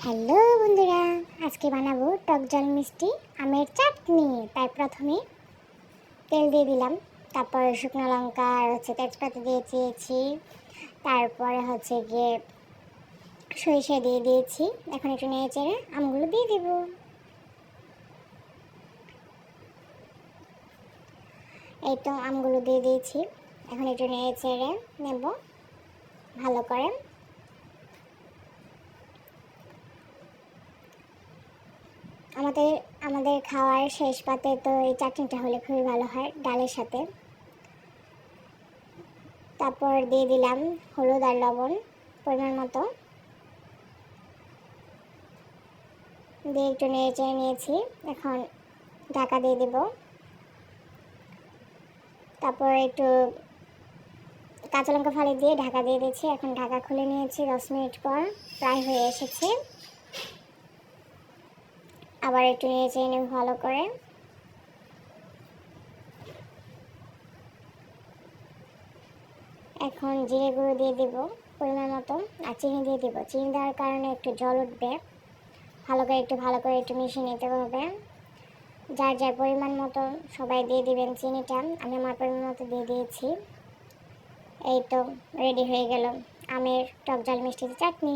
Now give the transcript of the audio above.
Hello বন্ধুরা, আজকে বানাবো টক ঝাল মিষ্টি আমের চাটনি। তাই প্রথমে তেল দিয়ে দিলাম, তারপর শুকনো লঙ্কা আর তেজপাতা দিয়ে দিয়েছি, তারপরে গিয়ে সরিষা দিয়ে দিয়েছি। এখন একটু নেড়ে চেড়ে আমগুলো দিয়ে দেব। এই তো আমগুলো দিয়ে দিয়েছি, এখন একটু নেড়ে চেড়ে নেব ভালো করে। আমাদের আমাদের খাওয়ার শেষ পাতে তো এই চাটনিটা হলে খুবই ভালো হয় ডালের সাথে। তারপর দিয়ে দিলাম হলুদ আর লবণ পরিমাণ মতো, দিয়ে একটু নেড়ে চেড়ে নিয়েছি। এখন ঢাকা দিয়ে দেব। তারপর একটু কাঁচা লঙ্কা ফালি দিয়ে ঢাকা দিয়ে দিয়েছি। এখন ঢাকা খুলে নিয়েছি, 10 মিনিট পর প্রায় হয়ে এসেছে। আবার একটু নেড়ে চেড়ে নেব ভালো করে। এখন জিরে গুঁড়ো দিয়ে দেব পরিমাণ মতো, আর চিনি দিয়ে দেব। চিনি দেওয়ার কারণে একটু জল উঠবে, ভালো করে একটু মিশিয়ে নিতে হবে। যার যার পরিমাণ মতো সবাই দিয়ে দিবেন চিনিটা। আমি আমার পরিমাণ মতো দিয়ে দিয়েছি। এই তো রেডি হয়ে গেল আমের টক ঝাল মিষ্টি চাটনি।